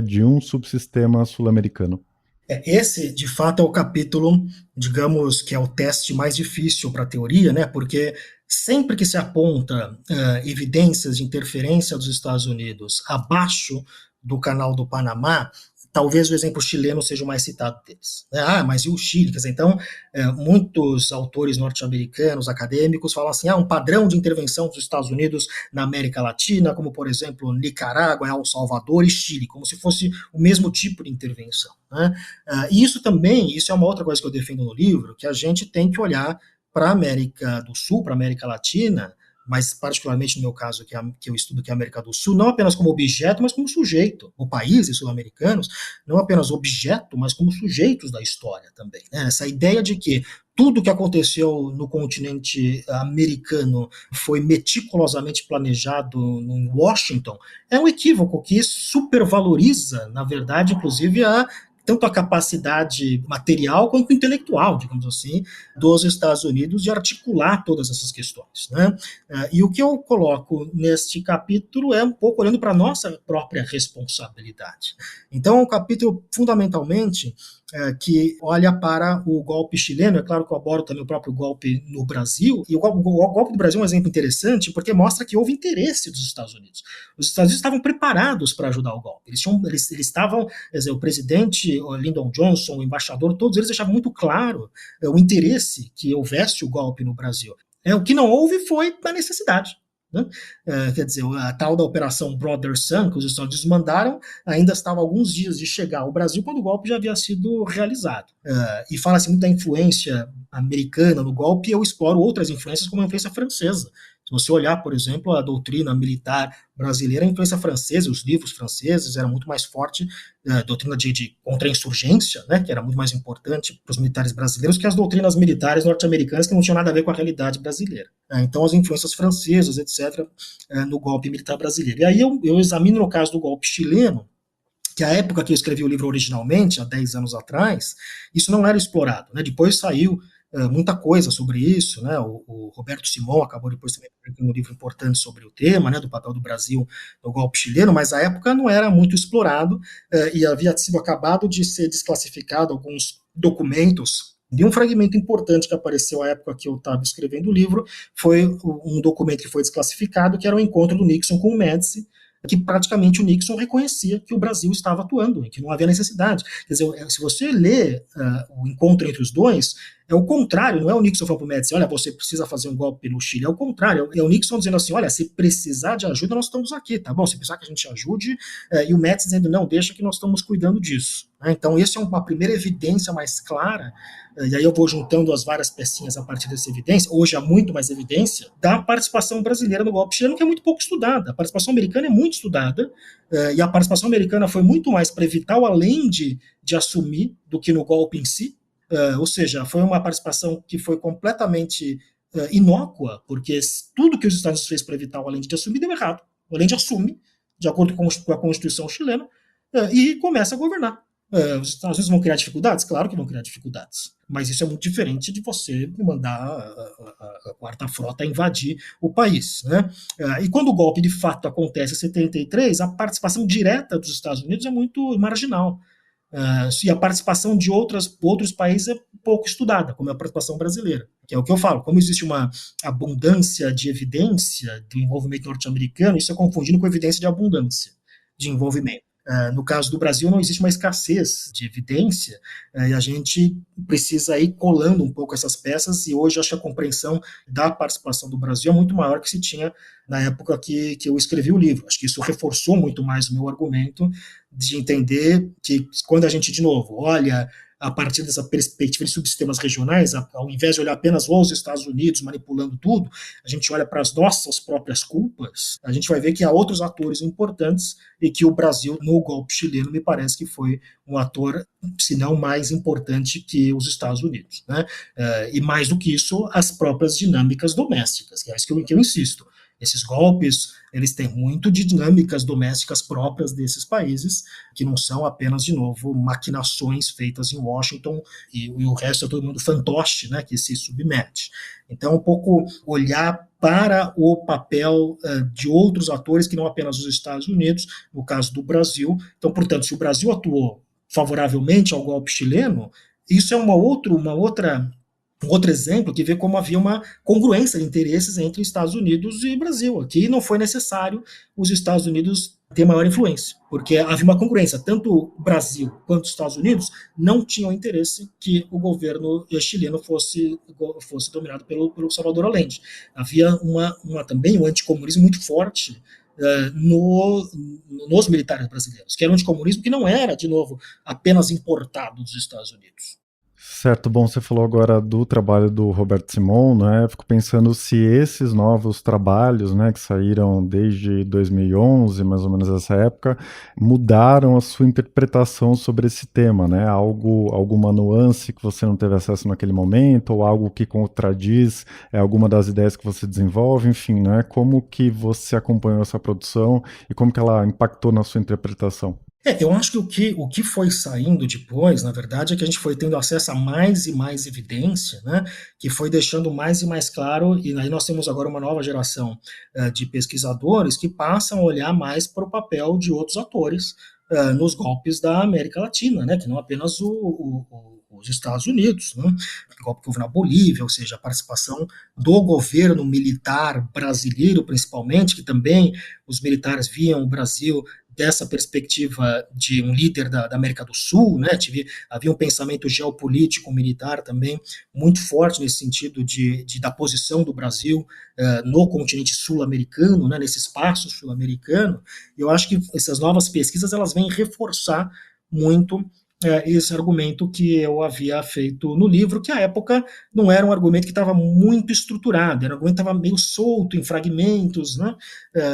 de um subsistema sul-americano. Esse, de fato, é o capítulo, digamos, que é o teste mais difícil para a teoria, né? Porque sempre que se aponta evidências de interferência dos Estados Unidos abaixo do Canal do Panamá, talvez o exemplo chileno seja o mais citado deles. Mas e o Chile? Quer dizer, então, muitos autores norte-americanos, acadêmicos, falam assim, um padrão de intervenção dos Estados Unidos na América Latina, como, por exemplo, Nicarágua, El Salvador e Chile, como se fosse o mesmo tipo de intervenção. Né? E isso também, isso é uma outra coisa que eu defendo no livro, que a gente tem que olhar para a América do Sul, para a América Latina, mas particularmente no meu caso, que eu estudo que é a América do Sul, não apenas como objeto, mas como sujeito. Os países sul-americanos, não apenas objeto, mas como sujeitos da história também. Né? Essa ideia de que tudo que aconteceu no continente americano foi meticulosamente planejado em Washington é um equívoco que supervaloriza, na verdade, inclusive, tanto a capacidade material quanto intelectual, digamos assim, dos Estados Unidos de articular todas essas questões. Né? E o que eu coloco neste capítulo é um pouco olhando para a nossa própria responsabilidade. Então, é um capítulo fundamentalmente que olha para o golpe chileno. É claro que eu abordo também o próprio golpe no Brasil, e o golpe do Brasil é um exemplo interessante porque mostra que houve interesse dos Estados Unidos. Os Estados Unidos estavam preparados para ajudar o golpe. Eles estavam, quer dizer, o presidente o Lyndon Johnson, o embaixador, todos eles deixavam muito claro o interesse que houvesse o golpe no Brasil. O que não houve foi a necessidade. Né? Quer dizer, a tal da Operação Brother Sun, que os Estados Unidos mandaram, ainda estava alguns dias de chegar ao Brasil quando o golpe já havia sido realizado. E fala-se muito da influência americana no golpe, e eu exploro outras influências, como a influência francesa. Se você olhar, por exemplo, a doutrina militar brasileira, a influência francesa, os livros franceses eram muito mais forte, a doutrina de contra-insurgência, né, que era muito mais importante para os militares brasileiros que as doutrinas militares norte-americanas, que não tinham nada a ver com a realidade brasileira. Então, as influências francesas, etc., no golpe militar brasileiro. E aí eu examino no caso do golpe chileno, que a época que eu escrevi o livro originalmente, há 10 anos atrás, isso não era explorado. Né? Depois saiu muita coisa sobre isso, né? O Roberto Simão acabou depois também publicando um livro importante sobre o tema, né, do papel do Brasil no golpe chileno, mas a época não era muito explorado e havia sido acabado de ser desclassificado alguns documentos. De um fragmento importante que apareceu à época que eu estava escrevendo o livro, foi um documento que foi desclassificado, que era o encontro do Nixon com o Médici, que praticamente o Nixon reconhecia que o Brasil estava atuando, e que não havia necessidade. Quer dizer, se você lê o encontro entre os dois, é o contrário, não é o Nixon falando para o Médici, olha, você precisa fazer um golpe no Chile, é o contrário, é o Nixon dizendo assim, olha, se precisar de ajuda, nós estamos aqui, tá bom? Se precisar que a gente ajude, e o Médici dizendo, não, deixa que nós estamos cuidando disso. Então, essa é uma primeira evidência mais clara, e aí eu vou juntando as várias pecinhas a partir dessa evidência, hoje há muito mais evidência, da participação brasileira no golpe chileno, que é muito pouco estudada. A participação americana é muito estudada, e a participação americana foi muito mais para evitar o além de assumir do que no golpe em si. Ou seja, foi uma participação que foi completamente inócua, porque tudo que os Estados Unidos fez para evitar o além de assumir deu errado. O além de assume, de acordo com a Constituição chilena, e começa a governar. Os Estados Unidos vão criar dificuldades? Claro que vão criar dificuldades. Mas isso é muito diferente de você mandar a quarta frota invadir o país. Né? E quando o golpe de fato acontece em 73, a participação direta dos Estados Unidos é muito marginal. E a participação de outros países é pouco estudada, como é a participação brasileira, que é o que eu falo. Como existe uma abundância de evidência do envolvimento norte-americano, isso é confundido com evidência de abundância de envolvimento. No caso do Brasil, não existe uma escassez de evidência, e a gente precisa ir colando um pouco essas peças, e hoje acho que a compreensão da participação do Brasil é muito maior que se tinha na época que eu escrevi o livro. Acho que isso reforçou muito mais o meu argumento de entender que quando a gente, de novo, olha a partir dessa perspectiva de subsistemas regionais, ao invés de olhar apenas os Estados Unidos manipulando tudo, a gente olha para as nossas próprias culpas, a gente vai ver que há outros atores importantes e que o Brasil, no golpe chileno, me parece que foi um ator, se não mais importante que os Estados Unidos. Né? E mais do que isso, as próprias dinâmicas domésticas, que é isso que eu insisto. Esses golpes, eles têm muito de dinâmicas domésticas próprias desses países, que não são apenas, de novo, maquinações feitas em Washington e o resto é todo mundo fantoche, né, que se submete. Então, um pouco olhar para o papel de outros atores que não apenas os Estados Unidos, no caso do Brasil. Então, portanto, se o Brasil atuou favoravelmente ao golpe chileno, isso é um outro exemplo que vê como havia uma congruência de interesses entre Estados Unidos e Brasil. Aqui não foi necessário os Estados Unidos ter maior influência, porque havia uma congruência. Tanto o Brasil quanto os Estados Unidos não tinham interesse que o governo chileno fosse dominado pelo Salvador Allende. Havia também um anticomunismo muito forte nos militares brasileiros, que era um anticomunismo que não era, de novo, apenas importado dos Estados Unidos. Certo, bom, você falou agora do trabalho do Roberto Simon, né? Fico pensando se esses novos trabalhos, né, que saíram desde 2011, mais ou menos essa época, mudaram a sua interpretação sobre esse tema, né? Alguma nuance que você não teve acesso naquele momento, ou algo que contradiz alguma das ideias que você desenvolve, enfim, né? Como que você acompanhou essa produção e como que ela impactou na sua interpretação? Eu acho que o que foi saindo depois, na verdade, é que a gente foi tendo acesso a mais e mais evidência, né, que foi deixando mais e mais claro, e aí nós temos agora uma nova geração de pesquisadores que passam a olhar mais para o papel de outros atores nos golpes da América Latina, né, que não apenas os Estados Unidos, né, o golpe que houve na Bolívia, ou seja, a participação do governo militar brasileiro, principalmente, que também os militares viam o Brasil dessa perspectiva de um líder da América do Sul, né? Havia um pensamento geopolítico militar também muito forte nesse sentido da posição do Brasil no continente sul-americano, né? Nesse espaço sul-americano. E eu acho que essas novas pesquisas elas vêm reforçar muito esse argumento que eu havia feito no livro, que à época não era um argumento que estava muito estruturado, era um argumento que estava meio solto, em fragmentos, né,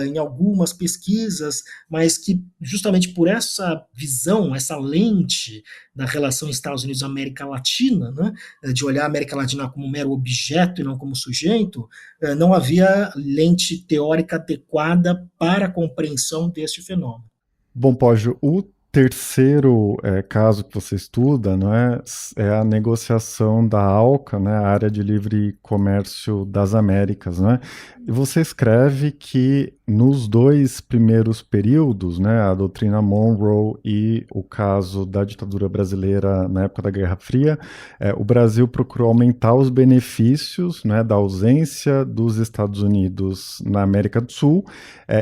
em algumas pesquisas, mas que justamente por essa visão, essa lente da relação Estados Unidos-América Latina, né, de olhar a América Latina como um mero objeto e não como sujeito, não havia lente teórica adequada para a compreensão deste fenômeno. Bom, Poggio, o terceiro caso que você estuda, não é, é a negociação da ALCA, né, a Área de Livre Comércio das Américas, né? E você escreve que nos dois primeiros períodos, né, a doutrina Monroe e o caso da ditadura brasileira na época da Guerra Fria, o Brasil procurou aumentar os benefícios, né, da ausência dos Estados Unidos na América do Sul,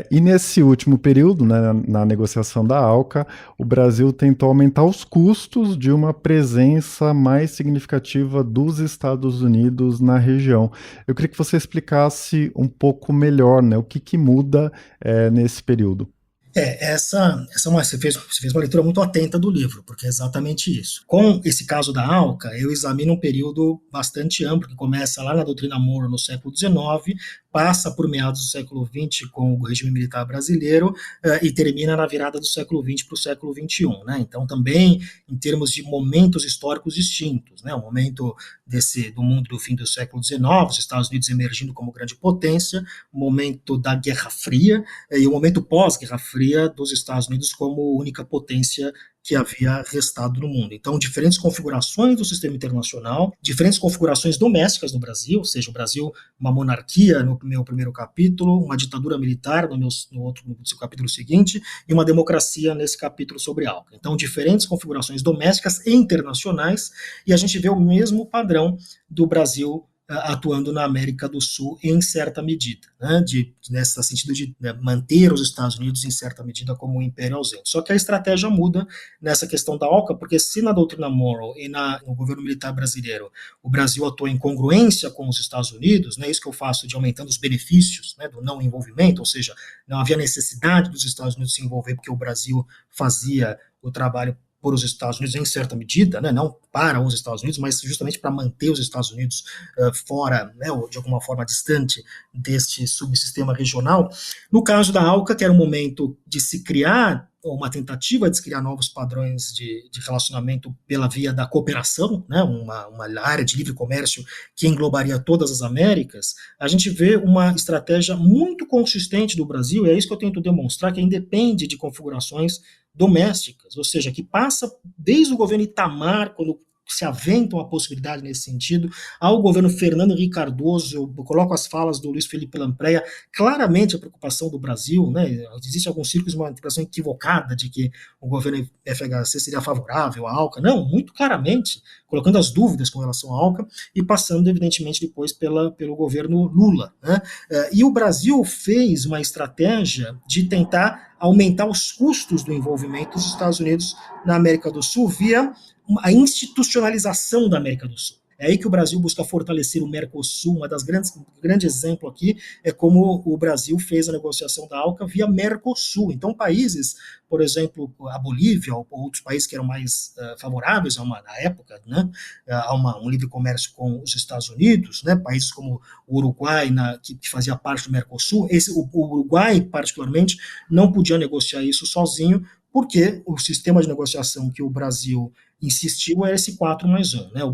e nesse último período, né, na negociação da ALCA, o Brasil tentou aumentar os custos de uma presença mais significativa dos Estados Unidos na região. Eu queria que você explicasse um pouco melhor, né, o que muda nesse período. Você fez uma leitura muito atenta do livro, porque é exatamente isso. Com esse caso da ALCA, eu examino um período bastante amplo, que começa lá na doutrina Monroe no século XIX, passa por meados do século XX com o regime militar brasileiro e termina na virada do século XX para o século XXI. Né? Então, também em termos de momentos históricos distintos, né? O momento do mundo do fim do século XIX, os Estados Unidos emergindo como grande potência, o momento da Guerra Fria e o momento pós-Guerra Fria dos Estados Unidos como única potência que havia restado no mundo. Então, diferentes configurações do sistema internacional, diferentes configurações domésticas no Brasil, ou seja, o Brasil, uma monarquia no meu primeiro capítulo, uma ditadura militar no seu capítulo seguinte, e uma democracia nesse capítulo sobre ALCA. Então, diferentes configurações domésticas e internacionais, e a gente vê o mesmo padrão do Brasil atuando na América do Sul em certa medida, né, nesse sentido de manter os Estados Unidos em certa medida como um império ausente. Só que a estratégia muda nessa questão da ALCA, porque se na doutrina Monroe e no governo militar brasileiro o Brasil atuou em congruência com os Estados Unidos, né, isso que eu faço de aumentando os benefícios, né, do não envolvimento, ou seja, não havia necessidade dos Estados Unidos se envolver porque o Brasil fazia o trabalho por os Estados Unidos em certa medida, né, não para os Estados Unidos, mas justamente para manter os Estados Unidos fora, né, ou de alguma forma distante deste subsistema regional. No caso da ALCA, que era um momento de se criar, ou uma tentativa de se criar novos padrões de relacionamento pela via da cooperação, né, uma área de livre comércio que englobaria todas as Américas, a gente vê uma estratégia muito consistente do Brasil, e é isso que eu tento demonstrar, que independe de configurações domésticas, ou seja, que passa desde o governo Itamar, quando se aventam a possibilidade nesse sentido. Ao governo Fernando Henrique Cardoso, eu coloco as falas do Luiz Felipe Lampreia, claramente a preocupação do Brasil, né? Existe alguns círculos uma interpretação equivocada de que o governo FHC seria favorável à ALCA. Não, muito claramente, colocando as dúvidas com relação à ALCA e passando, evidentemente, depois pelo governo Lula, né? E o Brasil fez uma estratégia de tentar aumentar os custos do envolvimento dos Estados Unidos na América do Sul via a institucionalização da América do Sul. É aí que o Brasil busca fortalecer o Mercosul. Uma das grande exemplo aqui é como o Brasil fez a negociação da ALCA via Mercosul. Então, países, por exemplo, a Bolívia ou outros países que eram mais favoráveis na época, né, a um livre comércio com os Estados Unidos, né, países como o Uruguai, que fazia parte do Mercosul, o Uruguai, particularmente, não podia negociar isso sozinho, porque o sistema de negociação que o Brasil insistiu era esse 4+1, né? O